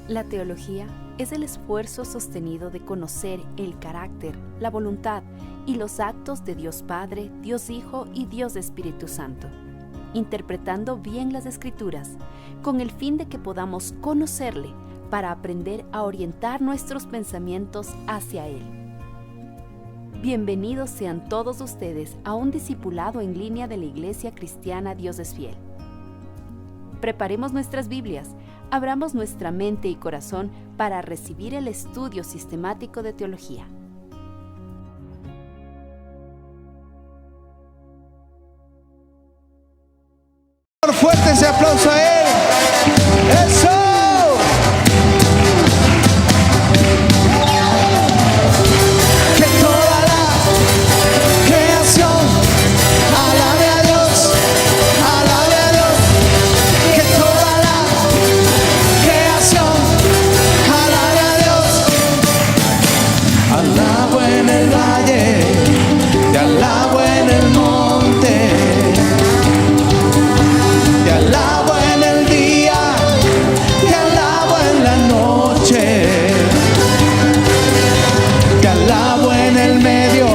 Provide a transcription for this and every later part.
La teología es el esfuerzo sostenido de conocer el carácter, la voluntad y los actos de Dios Padre, Dios Hijo y Dios Espíritu Santo, interpretando bien las Escrituras, con el fin de que podamos conocerle para aprender a orientar nuestros pensamientos hacia Él. Bienvenidos sean todos ustedes a un discipulado en línea de la Iglesia Cristiana Dios es Fiel. Preparemos nuestras Biblias, abramos nuestra mente y corazón para recibir el estudio sistemático de teología. Fuerte ese aplauso a Él. ¡Eso! Que toda la creación alabe a Dios, alabe a Dios. Que toda la creación alabe a Dios. Alabo en el valle, te alabo en el monte. Te alabo en el día, te alabo en la noche, te alabo en el medio,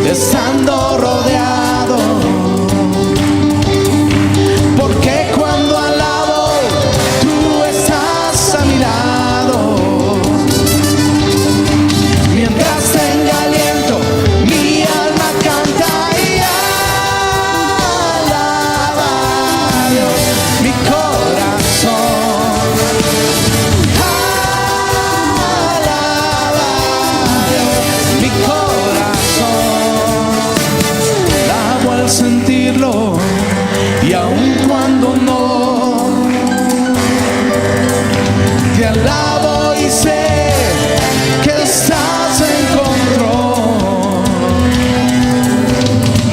estando rodeado, porque cuando alabo, tú estás a mi lado. Mientras tenga aliento, mi alma canta y alaba a Dios, mi corazón. Alaba a Dios, mi corazón. Alabo al sentirlo y aun cuando no, te alabo y sé que estás en control.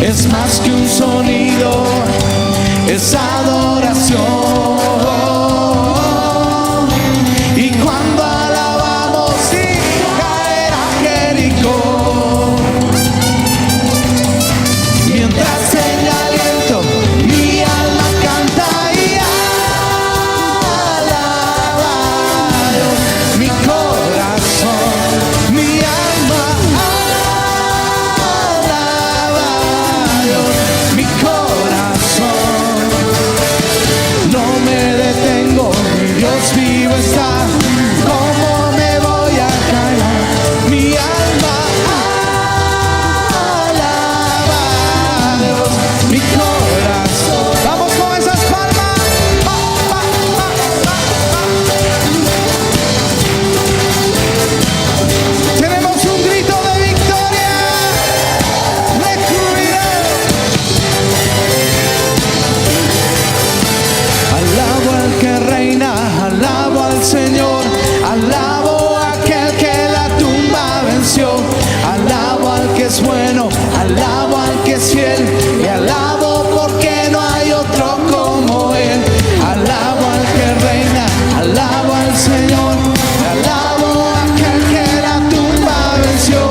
Es más que un sonido, es adoración. Y cuando alabamos, sí, caerá Jericó. Mientras tenga aliento, mi alma canta y alaba a Dios, mi corazón, mi alma alaba a Dios, mi corazón. No me detengo, Dios vivo está. ¿Cómo me voy a callar? Mi alma alaba a Dios, mi corazón. Vamos con esas palmas. Tenemos un grito de victoria. Alabo al que reina, alabo al Señor, alabo a aquel que la tumba venció, alabo al que es bueno, alabo al que es fiel, y alabo porque no hay otro como Él. Alabo al que reina, alabo al Señor, alabo a aquel que la tumba venció,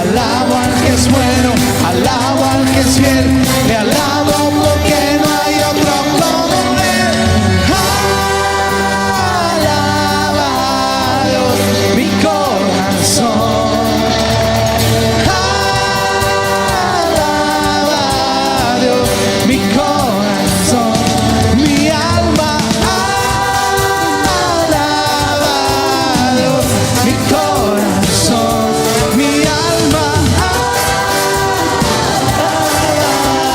alabo al que es bueno, alabo al que es fiel, le alabo porque no hay otro como Él. Alaba a Dios, mi corazón. Alaba a Dios, mi corazón. Mi alma alaba a Dios, mi corazón. Mi alma alaba a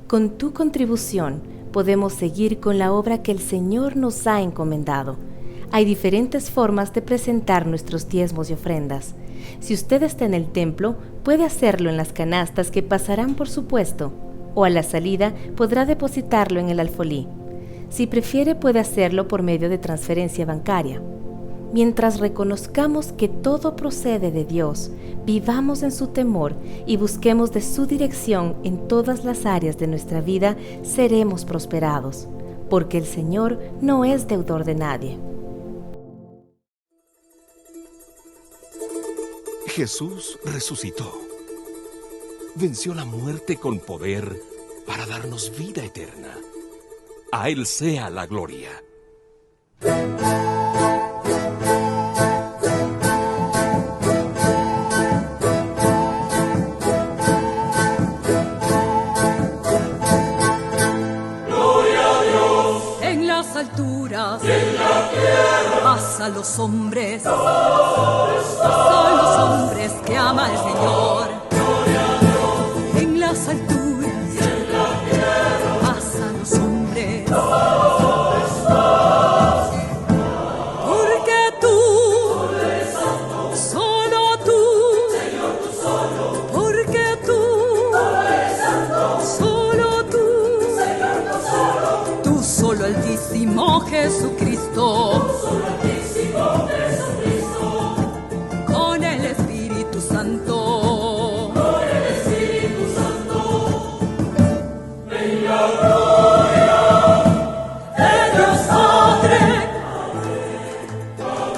Con tu contribución podemos seguir con la obra que el Señor nos ha encomendado. Hay diferentes formas de presentar nuestros diezmos y ofrendas. Si usted está en el templo, puede hacerlo en las canastas que pasarán por su puesto, o a la salida podrá depositarlo en el alfolí. Si prefiere, puede hacerlo por medio de transferencia bancaria. Mientras reconozcamos que todo procede de Dios, vivamos en su temor y busquemos de su dirección en todas las áreas de nuestra vida, seremos prosperados, porque el Señor no es deudor de nadie. Jesús resucitó. Venció la muerte con poder para darnos vida eterna. A Él sea la gloria. Alturas, y en la tierra, paz a los hombres, paz a los hombres que ama el Señor. Gloria a Dios. En las alturas, y en la tierra, paz a los hombres, paz. Porque tú eres santo, solo tú, Señor, tú solo. Porque tú eres santo, solo tú, Señor, tú solo. Tú solo, Altísimo Jesucristo, con el Espíritu Santo, en la gloria de Dios Padre. Amén,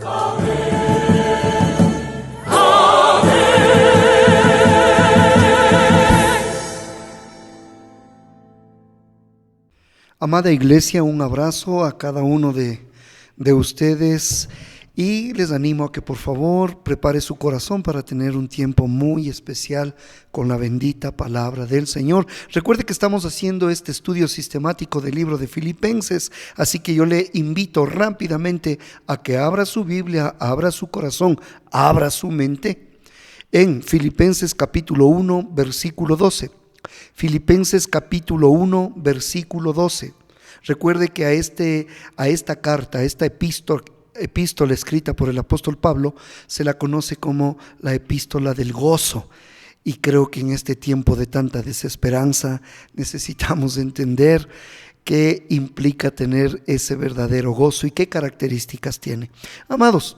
amén, amén. Amada Iglesia, un abrazo a cada uno de ustedes y les animo a que por favor prepare su corazón para tener un tiempo muy especial con la bendita palabra del Señor. Recuerde que estamos haciendo este estudio sistemático del libro de Filipenses, así que yo le invito rápidamente a que abra su Biblia, abra su corazón, abra su mente en Filipenses capítulo 1, versículo 12. Filipenses capítulo 1, versículo 12. Recuerde que a esta carta, a esta epístola escrita por el apóstol Pablo, se la conoce como la epístola del gozo. Y creo que en este tiempo de tanta desesperanza necesitamos entender qué implica tener ese verdadero gozo y qué características tiene. Amados,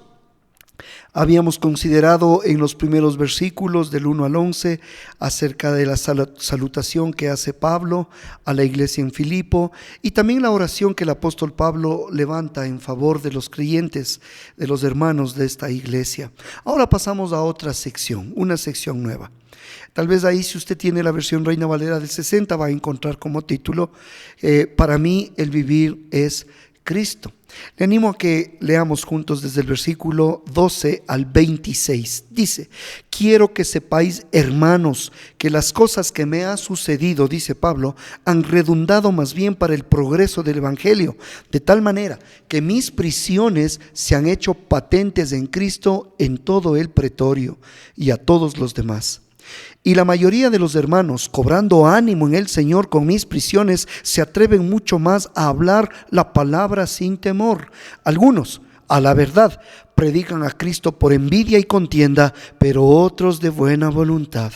habíamos considerado en los primeros versículos del 1 al 11 acerca de la salutación que hace Pablo a la iglesia en Filipo y también la oración que el apóstol Pablo levanta en favor de los creyentes, de los hermanos de esta iglesia. Ahora pasamos a otra sección, una sección nueva. Tal vez ahí, si usted tiene la versión Reina Valera del 60, va a encontrar como título, para mí el vivir es Cristo. Le animo a que leamos juntos desde el versículo 12 al 26. Dice: quiero que sepáis, hermanos, que las cosas que me han sucedido, dice Pablo, han redundado más bien para el progreso del evangelio, de tal manera que mis prisiones se han hecho patentes en Cristo en todo el pretorio y a todos los demás. Y la mayoría de los hermanos, cobrando ánimo en el Señor con mis prisiones, se atreven mucho más a hablar la palabra sin temor. Algunos, a la verdad, predican a Cristo por envidia y contienda, pero otros de buena voluntad.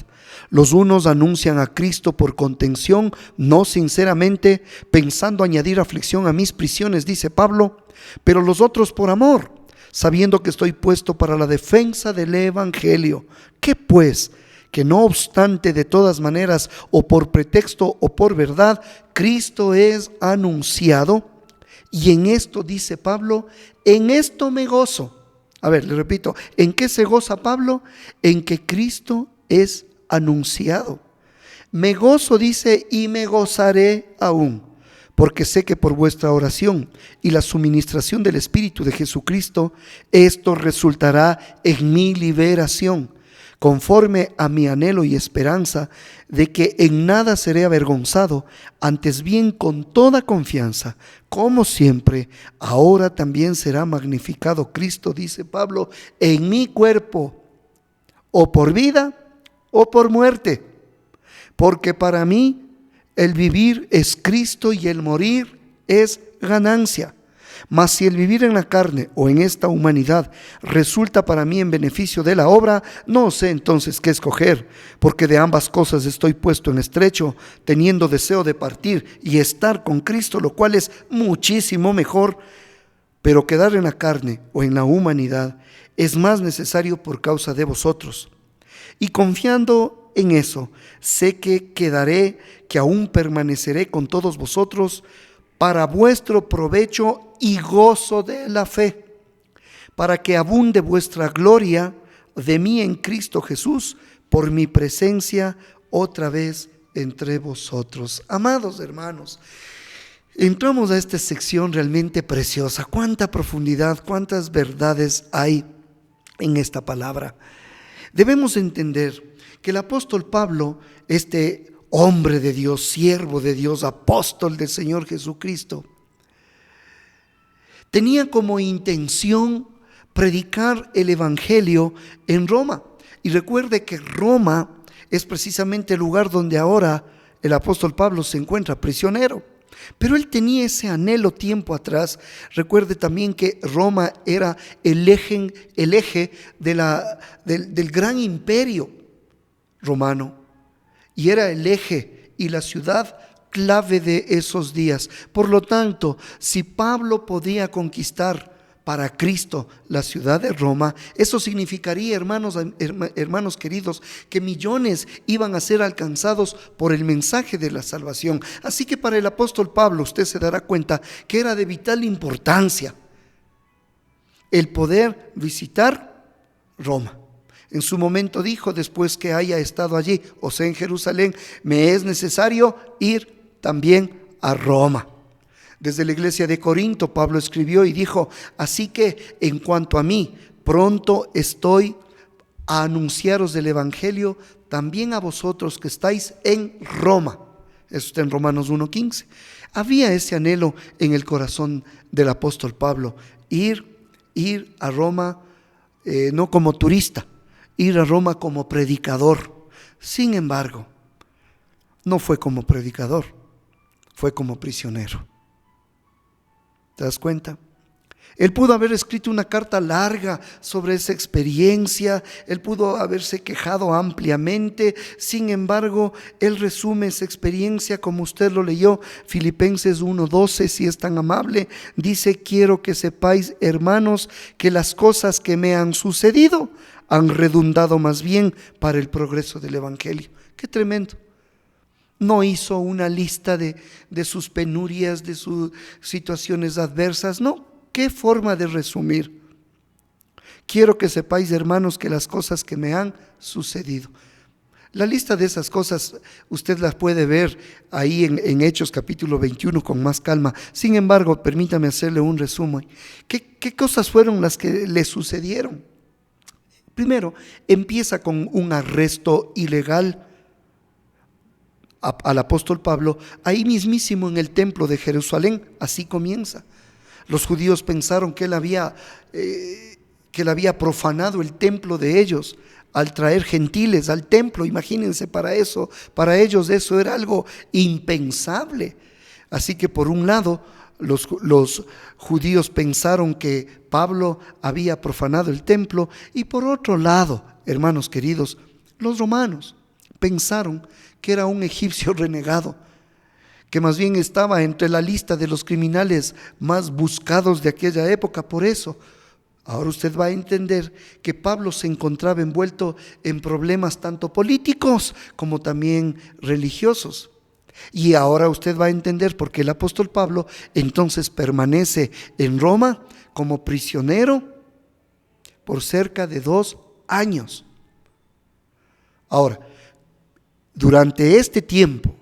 Los unos anuncian a Cristo por contención, no sinceramente, pensando añadir aflicción a mis prisiones, dice Pablo, pero los otros por amor, sabiendo que estoy puesto para la defensa del evangelio. ¿Qué pues? Que no obstante, de todas maneras, o por pretexto o por verdad, Cristo es anunciado. Y en esto, dice Pablo, en esto me gozo. A ver, le repito, ¿en qué se goza Pablo? En que Cristo es anunciado. Me gozo, dice, y me gozaré aún, porque sé que por vuestra oración y la suministración del Espíritu de Jesucristo, esto resultará en mi liberación, conforme a mi anhelo y esperanza de que en nada seré avergonzado, antes bien con toda confianza, como siempre, ahora también será magnificado Cristo, dice Pablo, en mi cuerpo, o por vida o por muerte, porque para mí El vivir es Cristo y el morir es ganancia. Mas si el vivir en la carne o en esta humanidad resulta para mí en beneficio de la obra, no sé entonces qué escoger, porque de ambas cosas estoy puesto en estrecho, teniendo deseo de partir y estar con Cristo, lo cual es muchísimo mejor. Pero quedar en la carne o en la humanidad es más necesario por causa de vosotros. Y confiando en eso, sé que quedaré, que aún permaneceré con todos vosotros para vuestro provecho y gozo de la fe, para que abunde vuestra gloria de mí en Cristo Jesús por mi presencia otra vez entre vosotros. Amados hermanos, entramos a esta sección realmente preciosa. Cuánta profundidad, cuántas verdades hay en esta palabra. Debemos entender que el apóstol Pablo, este hombre de Dios, siervo de Dios, apóstol del Señor Jesucristo, tenía como intención predicar el evangelio en Roma. Y recuerde que Roma es precisamente el lugar donde ahora el apóstol Pablo se encuentra prisionero. Pero él tenía ese anhelo tiempo atrás. Recuerde también que Roma era el eje del gran imperio romano, y era el eje y la ciudad clave de esos días. Por lo tanto, si Pablo podía conquistar para Cristo la ciudad de Roma, eso significaría, hermanos queridos, que millones iban a ser alcanzados por el mensaje de la salvación. Así que para el apóstol Pablo, usted se dará cuenta que era de vital importancia el poder visitar Roma. En su momento dijo, después que haya estado allí, o sea en Jerusalén, me es necesario ir también a Roma. Desde la iglesia de Corinto, Pablo escribió y dijo, así que en cuanto a mí, pronto estoy a anunciaros el evangelio también a vosotros que estáis en Roma. Eso está en Romanos 1:15. Había ese anhelo en el corazón del apóstol Pablo, ir a Roma, no como turista, ir a Roma como predicador. Sin embargo, no fue como predicador, fue como prisionero. ¿Te das cuenta? Él pudo haber escrito una carta larga sobre esa experiencia, él pudo haberse quejado ampliamente. Sin embargo, él resume esa experiencia como usted lo leyó, Filipenses 1:12, si es tan amable. Dice, quiero que sepáis, hermanos, que las cosas que me han sucedido han redundado más bien para el progreso del evangelio. Qué tremendo. No hizo una lista de sus penurias, de sus situaciones adversas. No, qué forma de resumir. Quiero que sepáis, hermanos, que las cosas que me han sucedido. La lista de esas cosas usted las puede ver ahí en Hechos capítulo 21 con más calma. Sin embargo, permítame hacerle un resumen. ¿Qué cosas fueron las que le sucedieron? Primero, empieza con un arresto ilegal al apóstol Pablo, ahí mismísimo en el templo de Jerusalén. Así comienza. Los judíos pensaron que él había profanado el templo de ellos al traer gentiles al templo. Imagínense, para ellos eso era algo impensable. Así que por un lado, los judíos pensaron que Pablo había profanado el templo, y por otro lado, hermanos queridos, los romanos pensaron que era un egipcio renegado, que más bien estaba entre la lista de los criminales más buscados de aquella época. Por eso, ahora usted va a entender que Pablo se encontraba envuelto en problemas tanto políticos como también religiosos. Y ahora usted va a entender por qué el apóstol Pablo entonces permanece en Roma como prisionero por cerca de 2 años. Ahora, durante este tiempo,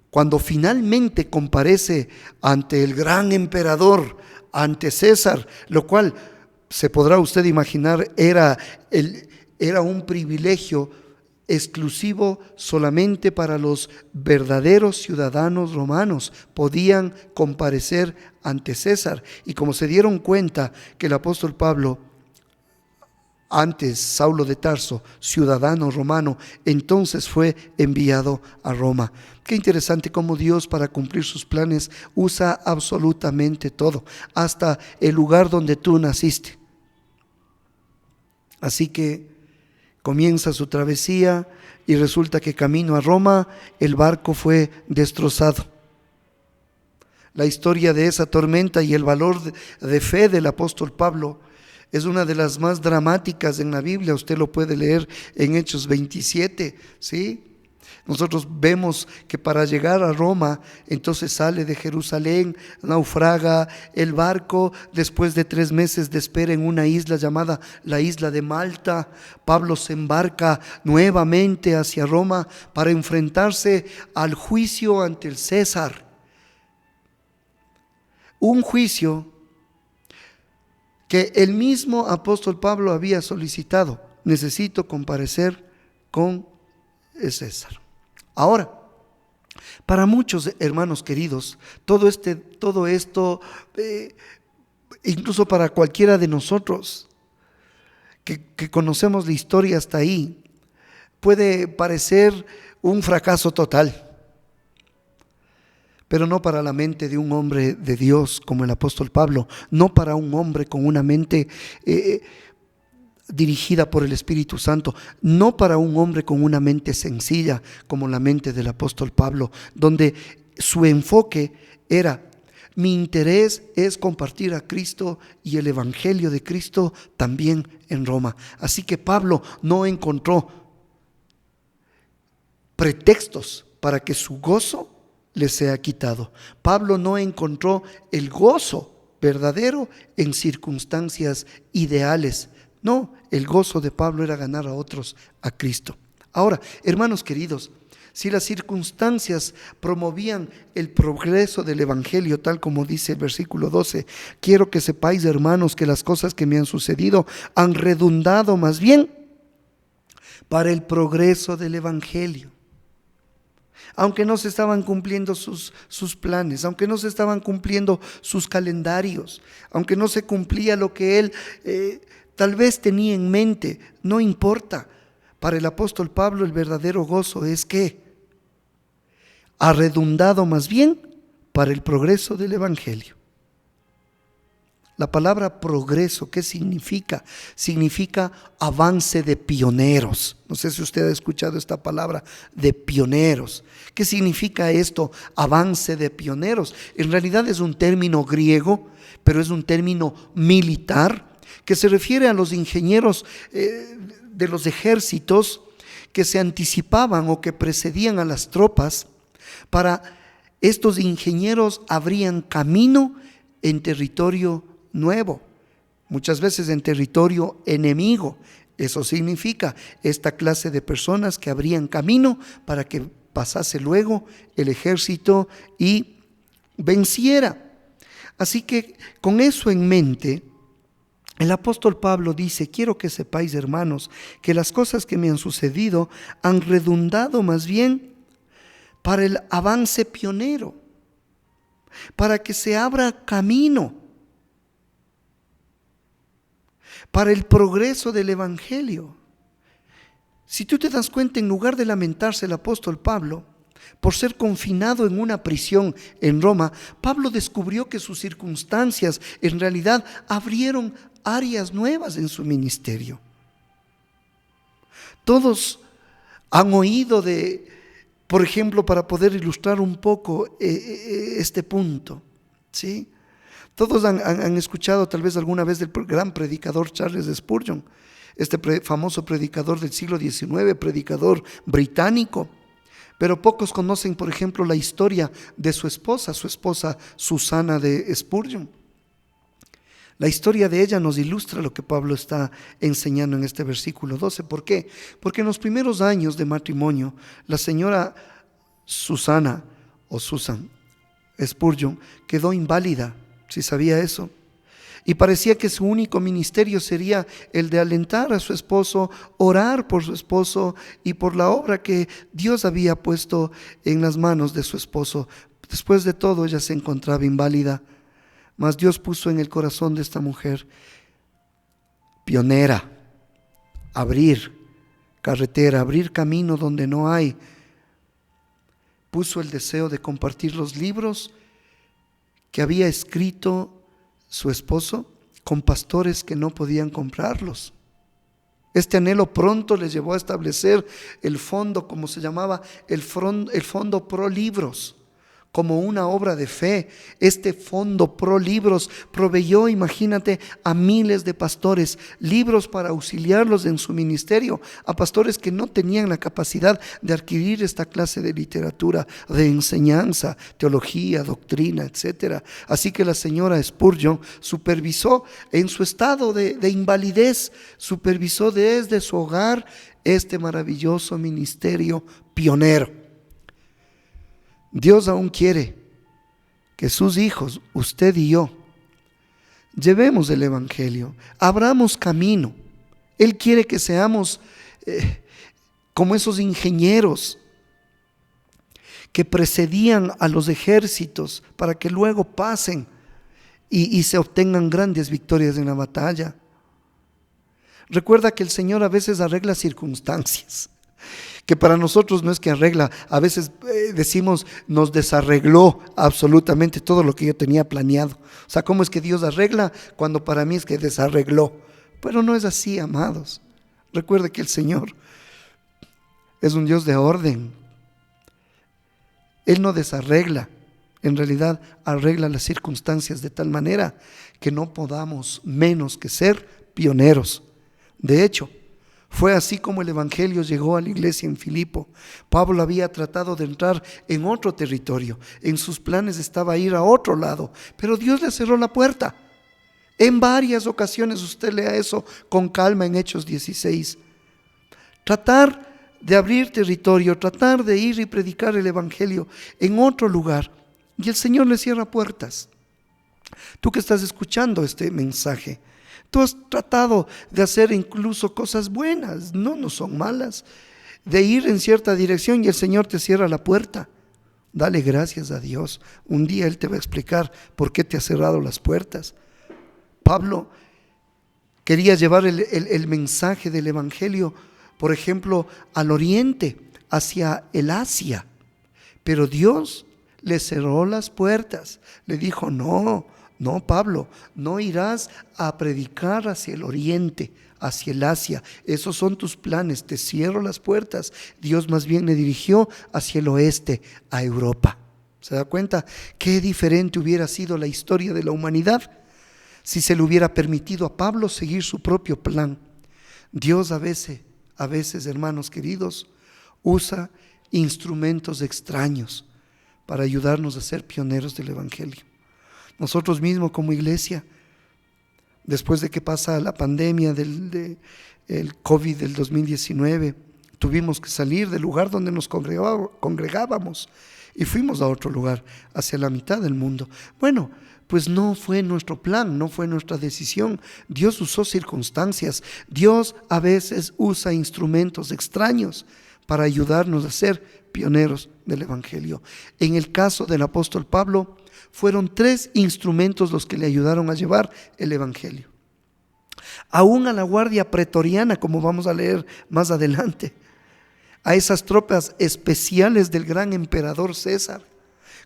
cuando finalmente comparece ante el gran emperador, ante César, lo cual se podrá usted imaginar era un privilegio exclusivo solamente para los verdaderos ciudadanos romanos, podían comparecer ante César. Y como se dieron cuenta que el apóstol Pablo antes Saulo de Tarso, ciudadano romano, entonces fue enviado a Roma. Qué interesante cómo Dios, para cumplir sus planes, usa absolutamente todo, hasta el lugar donde tú naciste. Así que comienza su travesía y resulta que camino a Roma el barco fue destrozado. La historia de esa tormenta y el valor de fe del apóstol Pablo es una de las más dramáticas en la Biblia. Usted lo puede leer en Hechos 27, ¿sí? Nosotros vemos que para llegar a Roma, entonces sale de Jerusalén, naufraga el barco, después de 3 meses de espera en una isla llamada la isla de Malta. Pablo se embarca nuevamente hacia Roma para enfrentarse al juicio ante el César. Un juicio que el mismo apóstol Pablo había solicitado: necesito comparecer con el César. Ahora, para muchos hermanos queridos, todo esto, incluso para cualquiera de nosotros que conocemos la historia hasta ahí, puede parecer un fracaso total. Pero no para la mente de un hombre de Dios como el apóstol Pablo, no para un hombre con una mente dirigida por el Espíritu Santo, no para un hombre con una mente sencilla como la mente del apóstol Pablo, donde su enfoque era: mi interés es compartir a Cristo y el Evangelio de Cristo también en Roma. Así que Pablo no encontró pretextos para que su gozo le sea quitado. Pablo no encontró el gozo verdadero en circunstancias ideales. No, el gozo de Pablo era ganar a otros a Cristo. Ahora, hermanos queridos, si las circunstancias promovían el progreso del Evangelio, tal como dice el versículo 12, quiero que sepáis, hermanos, que las cosas que me han sucedido han redundado más bien para el progreso del Evangelio. Aunque no se estaban cumpliendo sus planes, aunque no se estaban cumpliendo sus calendarios, aunque no se cumplía lo que él tal vez tenía en mente, no importa. Para el apóstol Pablo el verdadero gozo es que ha redundado más bien para el progreso del Evangelio. La palabra progreso, ¿qué significa? Significa avance de pioneros. No sé si usted ha escuchado esta palabra de pioneros. ¿Qué significa esto? Avance de pioneros. En realidad es un término griego, pero es un término militar que se refiere a los ingenieros de los ejércitos que se anticipaban o que precedían a las tropas. Para estos ingenieros abrían camino en territorio nuevo, muchas veces en territorio enemigo. Eso significa esta clase de personas que abrían camino para que pasase luego el ejército y venciera. Así que con eso en mente, el apóstol Pablo dice: quiero que sepáis, hermanos, que las cosas que me han sucedido han redundado más bien para el avance pionero, para que se abra camino, para el progreso del Evangelio. Si tú te das cuenta, en lugar de lamentarse el apóstol Pablo por ser confinado en una prisión en Roma, Pablo descubrió que sus circunstancias en realidad abrieron áreas nuevas en su ministerio. Todos han oído de, por ejemplo, para poder ilustrar un poco este punto, ¿sí? Todos han escuchado tal vez alguna vez del gran predicador Charles Spurgeon, este famoso predicador del siglo XIX, predicador británico, pero pocos conocen, por ejemplo, la historia de su esposa Susana de Spurgeon. La historia de ella nos ilustra lo que Pablo está enseñando en este versículo 12. ¿Por qué? Porque en los primeros años de matrimonio, la señora Susana o Susan Spurgeon quedó inválida. ¿Sí sabía eso? Y parecía que su único ministerio sería el de alentar a su esposo, orar por su esposo y por la obra que Dios había puesto en las manos de su esposo. Después de todo, ella se encontraba inválida, mas Dios puso en el corazón de esta mujer pionera, abrir carretera, abrir camino donde no hay. Puso el deseo de compartir los libros que había escrito su esposo con pastores que no podían comprarlos. Este anhelo pronto les llevó a establecer el fondo, como se llamaba, el fondo Pro Libros, como una obra de fe. Este fondo Pro Libros proveyó, imagínate, a miles de pastores libros para auxiliarlos en su ministerio, a pastores que no tenían la capacidad de adquirir esta clase de literatura, de enseñanza, teología, doctrina, etc. Así que la señora Spurgeon supervisó en su estado de invalidez, supervisó desde su hogar este maravilloso ministerio pionero. Dios aún quiere que sus hijos, usted y yo, llevemos el evangelio, abramos camino. Él quiere que seamos como esos ingenieros que precedían a los ejércitos para que luego pasen y se obtengan grandes victorias en la batalla. Recuerda que el Señor a veces arregla circunstancias, que para nosotros no es que arregla, a veces decimos nos desarregló absolutamente todo lo que yo tenía planeado. O sea, ¿cómo es que Dios arregla cuando para mí es que desarregló? Pero no es así, amados. Recuerde que el Señor es un Dios de orden. Él no desarregla, en realidad arregla las circunstancias de tal manera que no podamos menos que ser pioneros. De hecho, fue así como el evangelio llegó a la iglesia en Filipo. Pablo había tratado de entrar en otro territorio. En sus planes estaba ir a otro lado, pero Dios le cerró la puerta. En varias ocasiones, usted lea eso con calma en Hechos 16. Tratar de abrir territorio, tratar de ir y predicar el evangelio en otro lugar, y el Señor le cierra puertas. Tú que estás escuchando este mensaje, tú has tratado de hacer incluso cosas buenas, no son malas, de ir en cierta dirección y el Señor te cierra la puerta. Dale gracias a Dios. Un día Él te va a explicar por qué te ha cerrado las puertas. Pablo quería llevar el mensaje del evangelio, por ejemplo, al oriente, hacia el Asia, pero Dios le cerró las puertas. Le dijo, no, Pablo, no irás a predicar hacia el oriente, hacia el Asia. Esos son tus planes, te cierro las puertas. Dios más bien le dirigió hacia el oeste, a Europa. ¿Se da cuenta? Qué diferente hubiera sido la historia de la humanidad si se le hubiera permitido a Pablo seguir su propio plan. Dios a veces, hermanos queridos, usa instrumentos extraños para ayudarnos a ser pioneros del evangelio. Nosotros mismos como iglesia, después de que pasa la pandemia del COVID del 2019, tuvimos que salir del lugar donde nos congregábamos y fuimos a otro lugar, hacia la mitad del mundo. Bueno, pues no fue nuestro plan, no fue nuestra decisión. Dios usó circunstancias. Dios a veces usa instrumentos extraños para ayudarnos a ser pioneros del evangelio. En el caso del apóstol Pablo, fueron 3 instrumentos los que le ayudaron a llevar el evangelio. Aún a la guardia pretoriana, como vamos a leer más adelante, a esas tropas especiales del gran emperador César.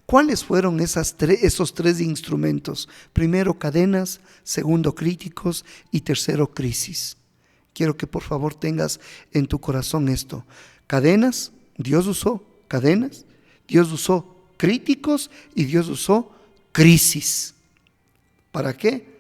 ¿Cuáles fueron esos 3 instrumentos? Primero, cadenas; segundo, críticos; y tercero, crisis. Quiero que por favor tengas en tu corazón esto. Cadenas, Dios usó cadenas; Dios usó críticos; y Dios usó crisis. ¿Para qué?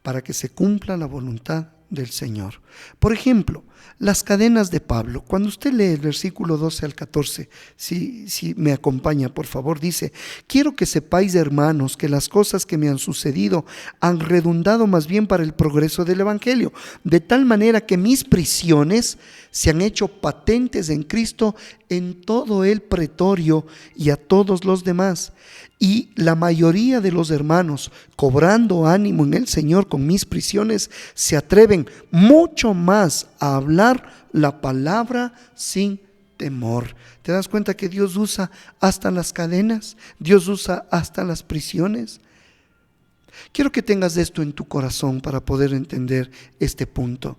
Para que se cumpla la voluntad del Señor. Por ejemplo, las cadenas de Pablo. Cuando usted lee el versículo 12 al 14, si me acompaña, por favor, dice: quiero que sepáis, hermanos, que las cosas que me han sucedido han redundado más bien para el progreso del evangelio, de tal manera que mis prisiones se han hecho patentes en Cristo en todo el pretorio y a todos los demás. Y la mayoría de los hermanos, cobrando ánimo en el Señor con mis prisiones, se atreven mucho más a hablar la palabra sin temor. ¿Te das cuenta que Dios usa hasta las cadenas? Dios usa hasta las prisiones. Quiero que tengas esto en tu corazón para poder entender este punto.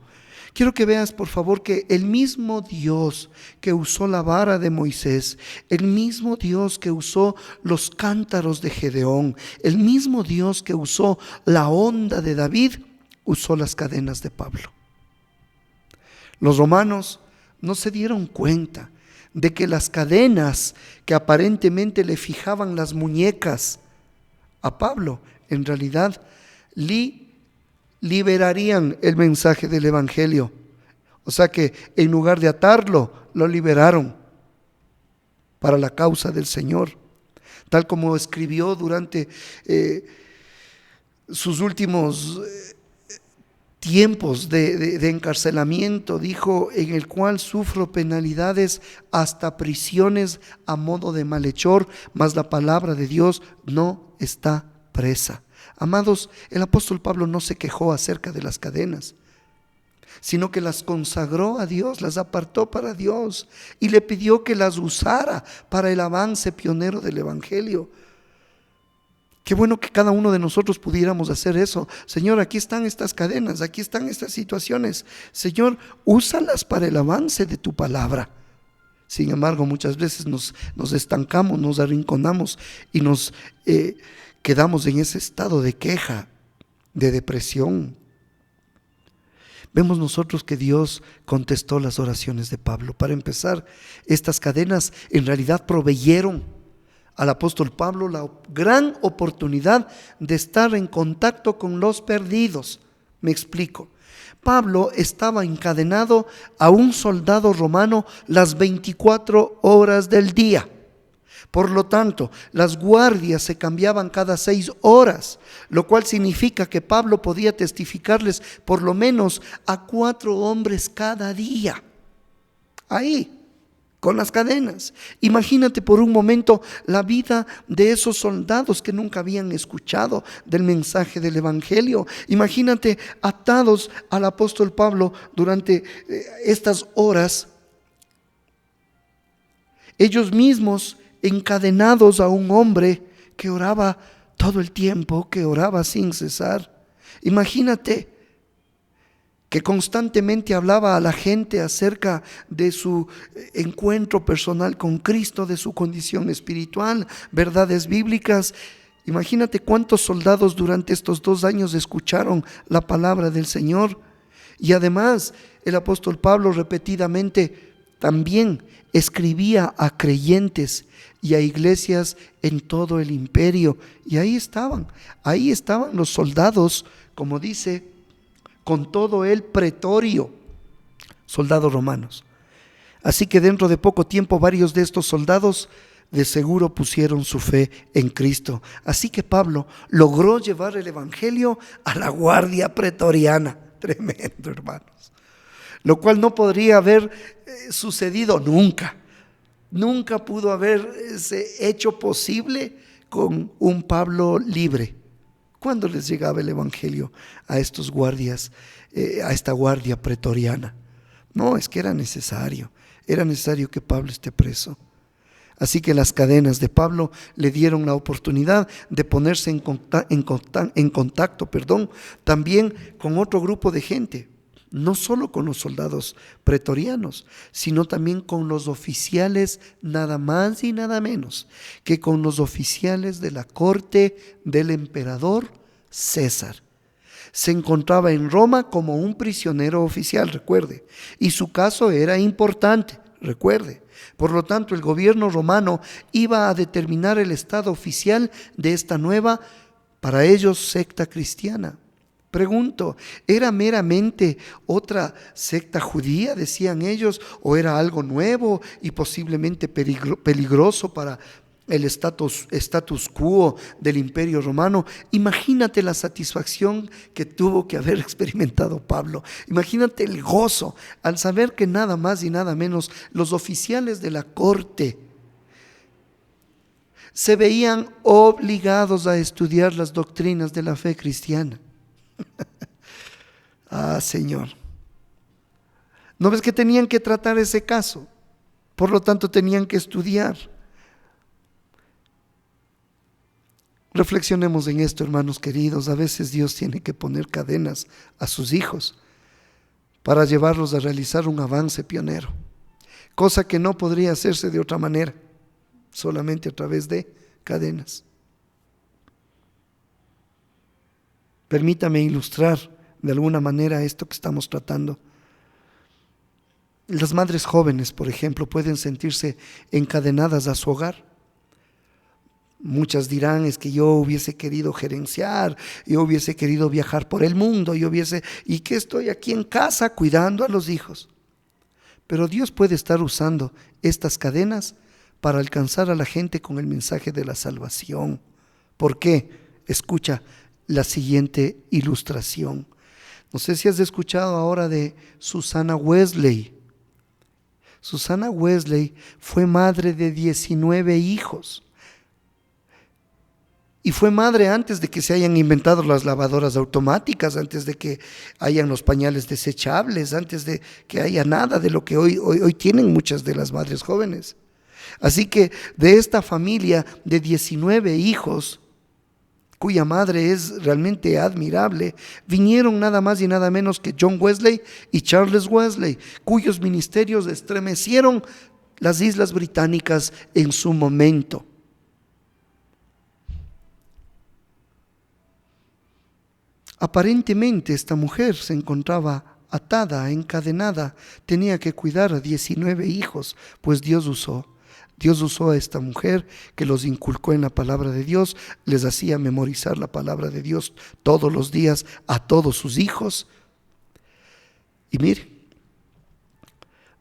Quiero que veas, por favor, que el mismo Dios que usó la vara de Moisés, el mismo Dios que usó los cántaros de Gedeón, el mismo Dios que usó la honda de David, usó las cadenas de Pablo. Los romanos no se dieron cuenta de que las cadenas que aparentemente le fijaban las muñecas a Pablo, en realidad liberarían el mensaje del evangelio. O sea que en lugar de atarlo, lo liberaron para la causa del Señor. Tal como escribió durante sus últimos tiempos de encarcelamiento, dijo: en el cual sufro penalidades hasta prisiones a modo de malhechor, mas la palabra de Dios no está presa. Amados, el apóstol Pablo no se quejó acerca de las cadenas, sino que las consagró a Dios, las apartó para Dios y le pidió que las usara para el avance pionero del evangelio. Qué bueno que cada uno de nosotros pudiéramos hacer eso. Señor, aquí están estas cadenas, aquí están estas situaciones. Señor, úsalas para el avance de tu palabra. Sin embargo, muchas veces nos estancamos, nos arrinconamos y nos quedamos en ese estado de queja, de depresión. Vemos nosotros que Dios contestó las oraciones de Pablo. Para empezar, estas cadenas en realidad proveyeron al apóstol Pablo la gran oportunidad de estar en contacto con los perdidos. Me explico. Pablo estaba encadenado a un soldado romano las 24 horas del día. Por lo tanto, las guardias se cambiaban cada 6 horas, lo cual significa que Pablo podía testificarles por lo menos a 4 hombres cada día. Ahí, con las cadenas. Imagínate por un momento la vida de esos soldados que nunca habían escuchado del mensaje del evangelio. Imagínate atados al apóstol Pablo durante estas horas, ellos mismos encadenados a un hombre que oraba todo el tiempo, que oraba sin cesar. Imagínate que constantemente hablaba a la gente acerca de su encuentro personal con Cristo, de su condición espiritual, verdades bíblicas. Imagínate cuántos soldados durante estos 2 años escucharon la palabra del Señor. Y además, el apóstol Pablo repetidamente también escribía a creyentes y a iglesias en todo el imperio. Y ahí estaban los soldados, como dice, con todo el pretorio, soldados romanos. Así que dentro de poco tiempo varios de estos soldados de seguro pusieron su fe en Cristo. Así que Pablo logró llevar el evangelio a la guardia pretoriana. Tremendo, hermanos. Lo cual no podría haber sucedido nunca. Nunca pudo haberse hecho posible con un Pablo libre. ¿Cuándo les llegaba el evangelio a estos guardias, a esta guardia pretoriana? No, es que era necesario que Pablo esté preso. Así que las cadenas de Pablo le dieron la oportunidad de ponerse en contacto también con otro grupo de gente. No solo con los soldados pretorianos, sino también con los oficiales, nada más y nada menos que con los oficiales de la corte del emperador César. Se encontraba en Roma como un prisionero oficial, recuerde, y su caso era importante, recuerde. Por lo tanto, el gobierno romano iba a determinar el estado oficial de esta nueva, para ellos, secta cristiana. Pregunto, ¿era meramente otra secta judía, decían ellos, o era algo nuevo y posiblemente peligroso para el status quo del imperio romano? Imagínate la satisfacción que tuvo que haber experimentado Pablo. Imagínate el gozo al saber que nada más y nada menos los oficiales de la corte se veían obligados a estudiar las doctrinas de la fe cristiana. Señor, ¿no ves que tenían que tratar ese caso? Por lo tanto, tenían que estudiar. Reflexionemos en esto, hermanos queridos. A veces Dios tiene que poner cadenas a sus hijos para llevarlos a realizar un avance pionero, cosa que no podría hacerse de otra manera, solamente a través de cadenas. Permítame ilustrar de alguna manera esto que estamos tratando. Las madres jóvenes, por ejemplo, pueden sentirse encadenadas a su hogar. Muchas dirán, es que yo hubiese querido gerenciar, yo hubiese querido viajar por el mundo, y que estoy aquí en casa cuidando a los hijos. Pero Dios puede estar usando estas cadenas para alcanzar a la gente con el mensaje de la salvación. ¿Por qué? Escucha la siguiente ilustración. No sé si has escuchado ahora de Susana Wesley. Susana Wesley fue madre de 19 hijos. Y fue madre antes de que se hayan inventado las lavadoras automáticas, antes de que hayan los pañales desechables, antes de que haya nada de lo que hoy tienen muchas de las madres jóvenes. Así que de esta familia de 19 hijos, cuya madre es realmente admirable, vinieron nada más y nada menos que John Wesley y Charles Wesley, cuyos ministerios estremecieron las Islas Británicas en su momento. Aparentemente esta mujer se encontraba atada, encadenada, tenía que cuidar a 19 hijos, pues Dios usó a esta mujer que los inculcó en la palabra de Dios, les hacía memorizar la palabra de Dios todos los días a todos sus hijos. Y mire,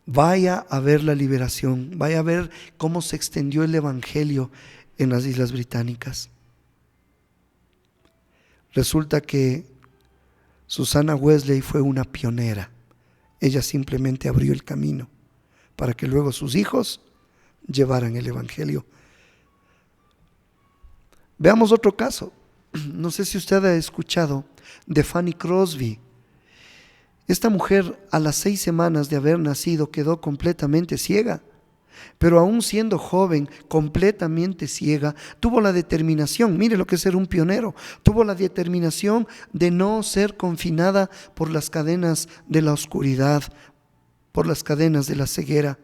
vaya a ver la liberación, vaya a ver cómo se extendió el evangelio en las Islas Británicas. Resulta que Susana Wesley fue una pionera. Ella simplemente abrió el camino para que luego sus hijos llevaran el evangelio. Veamos otro caso. No sé si usted ha escuchado de Fanny Crosby. Esta mujer, a las 6 semanas de haber nacido, quedó completamente ciega. Pero aún siendo joven, completamente ciega, tuvo la determinación, mire lo que es ser un pionero, tuvo la determinación de no ser confinada por las cadenas de la oscuridad, por las cadenas de la ceguera.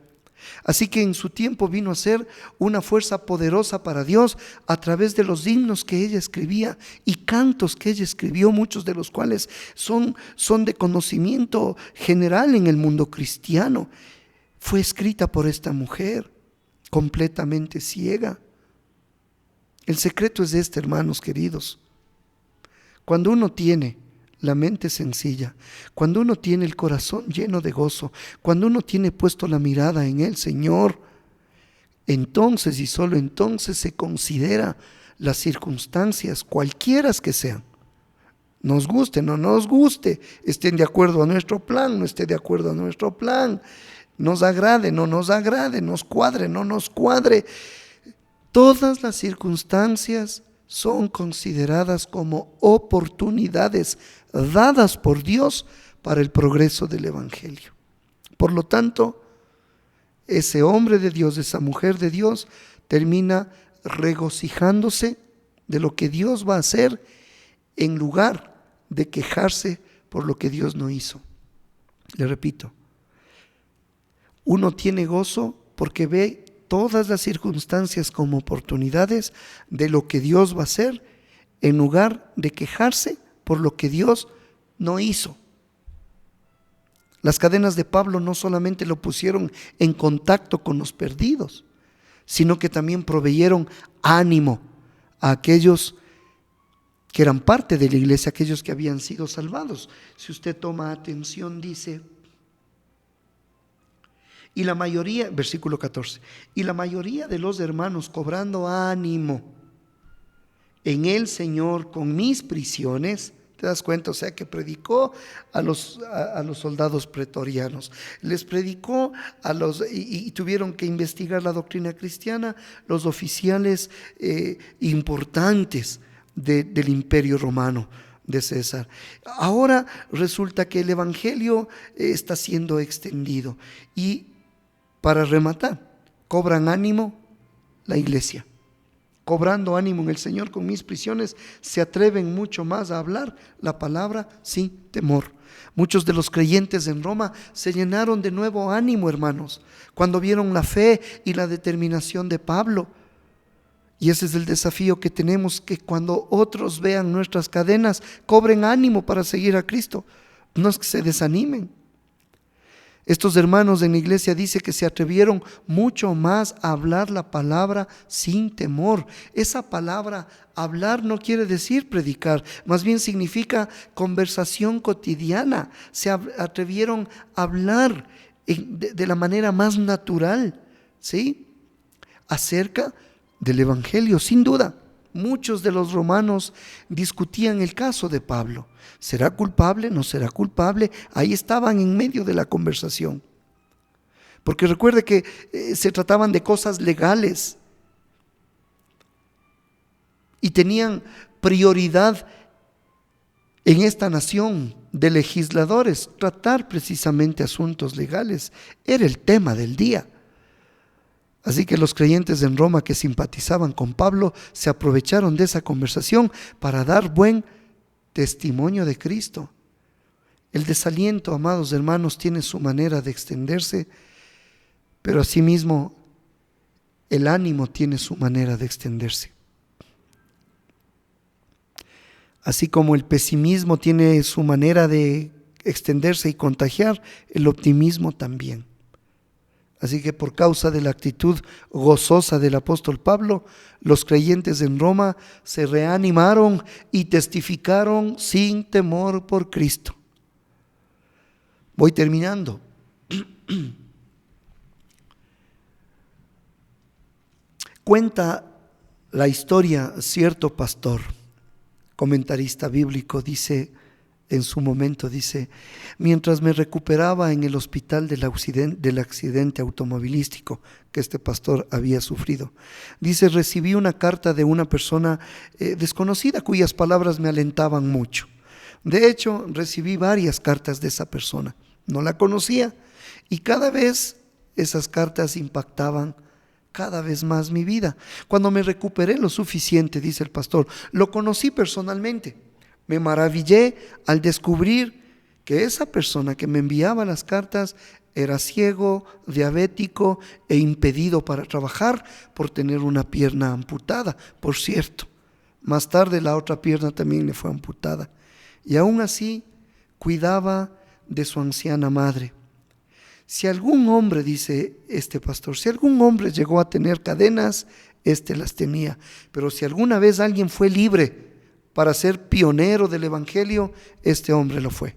Así que en su tiempo vino a ser una fuerza poderosa para Dios a través de los himnos que ella escribía y cantos que ella escribió, muchos de los cuales son de conocimiento general en el mundo cristiano. Fue escrita por esta mujer, completamente ciega. El secreto es este, hermanos queridos. Cuando uno tiene la mente sencilla, cuando uno tiene el corazón lleno de gozo, cuando uno tiene puesto la mirada en el Señor, entonces y solo entonces se considera las circunstancias, cualquiera que sean. Nos guste, no nos guste, estén de acuerdo a nuestro plan, no esté de acuerdo a nuestro plan, nos agrade, no nos agrade, nos cuadre, no nos cuadre. Todas las circunstancias son consideradas como oportunidades dadas por Dios para el progreso del evangelio. Por lo tanto, ese hombre de Dios, esa mujer de Dios, termina regocijándose de lo que Dios va a hacer en lugar de quejarse por lo que Dios no hizo. Le repito, uno tiene gozo porque ve todas las circunstancias como oportunidades de lo que Dios va a hacer en lugar de quejarse por lo que Dios no hizo. Las cadenas de Pablo no solamente lo pusieron en contacto con los perdidos, sino que también proveyeron ánimo a aquellos que eran parte de la iglesia, aquellos que habían sido salvados. Si usted toma atención, dice, y la mayoría, versículo 14, y la mayoría de los hermanos cobrando ánimo en el Señor con mis prisiones. ¿Te das cuenta? O sea que predicó a los soldados pretorianos, les predicó y tuvieron que investigar la doctrina cristiana los oficiales importantes del imperio romano de César. Ahora resulta que el evangelio está siendo extendido y, para rematar, cobran ánimo la iglesia. Cobrando ánimo en el Señor con mis prisiones, se atreven mucho más a hablar la palabra sin temor. Muchos de los creyentes en Roma se llenaron de nuevo ánimo, hermanos, cuando vieron la fe y la determinación de Pablo. Y ese es el desafío que tenemos, que cuando otros vean nuestras cadenas, cobren ánimo para seguir a Cristo. No es que se desanimen. Estos hermanos en la iglesia dice que se atrevieron mucho más a hablar la palabra sin temor. Esa palabra, hablar, no quiere decir predicar, más bien significa conversación cotidiana. Se atrevieron a hablar de la manera más natural, ¿sí?, acerca del evangelio. Sin duda, muchos de los romanos discutían el caso de Pablo. ¿Será culpable? ¿No será culpable? Ahí estaban en medio de la conversación. Porque recuerde que se trataban de cosas legales y tenían prioridad en esta nación de legisladores. Tratar precisamente asuntos legales era el tema del día. Así que los creyentes en Roma que simpatizaban con Pablo se aprovecharon de esa conversación para dar buen testimonio de Cristo. El desaliento, amados hermanos, tiene su manera de extenderse, pero asimismo el ánimo tiene su manera de extenderse. Así como el pesimismo tiene su manera de extenderse y contagiar, el optimismo también. Así que por causa de la actitud gozosa del apóstol Pablo, los creyentes en Roma se reanimaron y testificaron sin temor por Cristo. Voy terminando. Cuenta la historia cierto pastor, comentarista bíblico, dice, en su momento, dice: mientras me recuperaba en el hospital del accidente automovilístico que este pastor había sufrido, dice, recibí una carta de una persona desconocida cuyas palabras me alentaban mucho. De hecho, recibí varias cartas de esa persona, no la conocía, y cada vez esas cartas impactaban cada vez más mi vida. Cuando me recuperé lo suficiente, dice el pastor, lo conocí personalmente. Me maravillé al descubrir que esa persona que me enviaba las cartas era ciego, diabético e impedido para trabajar por tener una pierna amputada. Por cierto, más tarde la otra pierna también le fue amputada. Y aún así cuidaba de su anciana madre. Si algún hombre, dice este pastor, si algún hombre llegó a tener cadenas, este las tenía. Pero si alguna vez alguien fue libre para ser pionero del evangelio, este hombre lo fue.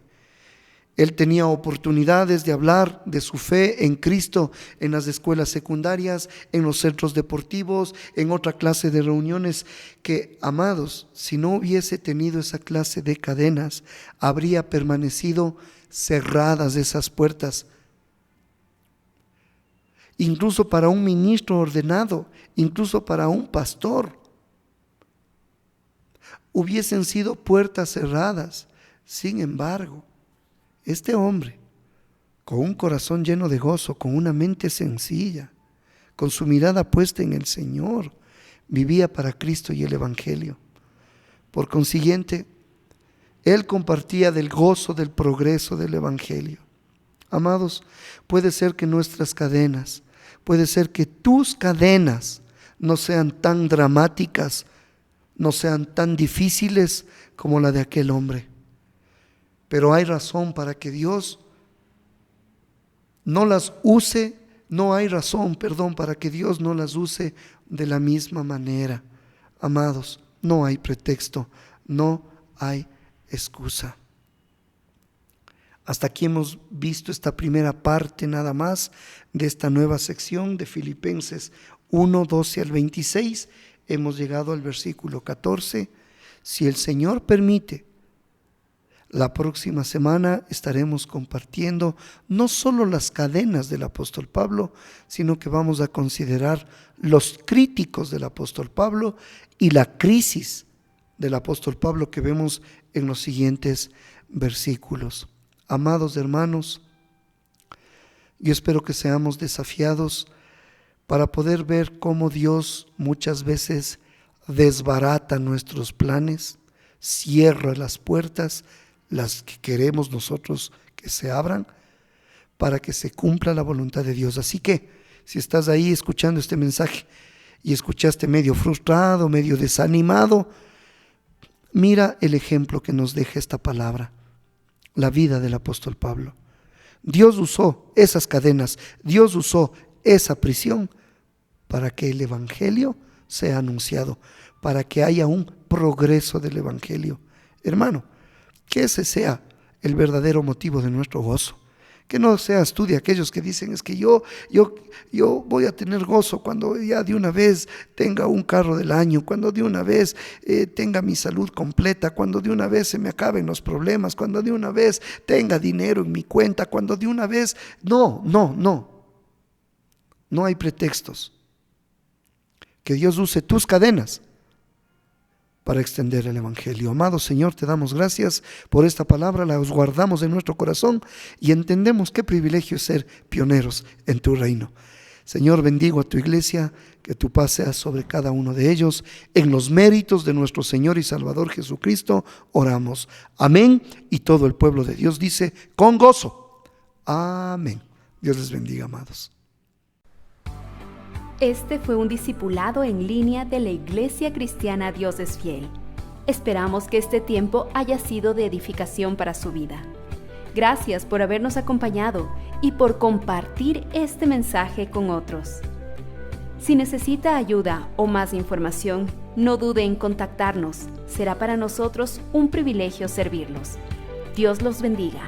Él tenía oportunidades de hablar de su fe en Cristo en las escuelas secundarias, en los centros deportivos, en otra clase de reuniones que, amados, si no hubiese tenido esa clase de cadenas, habría permanecido cerradas esas puertas. Incluso para un ministro ordenado, incluso para un pastor, hubiesen sido puertas cerradas. Sin embargo, este hombre, con un corazón lleno de gozo, con una mente sencilla, con su mirada puesta en el Señor, vivía para Cristo y el evangelio. Por consiguiente, él compartía del gozo del progreso del evangelio. Amados, puede ser que nuestras cadenas, puede ser que tus cadenas no sean tan dramáticas, no sean tan difíciles como la de aquel hombre. Pero hay razón para que Dios no las use, para que Dios no las use de la misma manera. Amados, no hay pretexto, no hay excusa. Hasta aquí hemos visto esta primera parte nada más de esta nueva sección de Filipenses 1, 12 al 26. Hemos llegado al versículo 14. Si el Señor permite, la próxima semana estaremos compartiendo no solo las cadenas del apóstol Pablo, sino que vamos a considerar los críticos del apóstol Pablo y la crisis del apóstol Pablo que vemos en los siguientes versículos. Amados hermanos, yo espero que seamos desafiados para poder ver cómo Dios muchas veces desbarata nuestros planes, cierra las puertas las que queremos nosotros que se abran para que se cumpla la voluntad de Dios. Así que si estás ahí escuchando este mensaje y escuchaste medio frustrado, medio desanimado, mira el ejemplo que nos deja esta palabra, la vida del apóstol Pablo. Dios usó esas cadenas, Dios usó esa prisión para que el evangelio sea anunciado, para que haya un progreso del evangelio. Hermano, que ese sea el verdadero motivo de nuestro gozo. Que no seas tú de aquellos que dicen, es que yo voy a tener gozo cuando ya de una vez tenga un carro del año, cuando de una vez tenga mi salud completa, cuando de una vez se me acaben los problemas, cuando de una vez tenga dinero en mi cuenta, cuando de una vez... No hay pretextos. Que Dios use tus cadenas para extender el evangelio. Amado Señor, te damos gracias por esta palabra, la guardamos en nuestro corazón y entendemos qué privilegio es ser pioneros en tu reino. Señor, bendigo a tu iglesia, que tu paz sea sobre cada uno de ellos. En los méritos de nuestro Señor y Salvador Jesucristo oramos. Amén. Y todo el pueblo de Dios dice con gozo. Amén. Dios les bendiga, amados. Este fue un discipulado en línea de la Iglesia Cristiana Dios es Fiel. Esperamos que este tiempo haya sido de edificación para su vida. Gracias por habernos acompañado y por compartir este mensaje con otros. Si necesita ayuda o más información, no dude en contactarnos. Será para nosotros un privilegio servirlos. Dios los bendiga.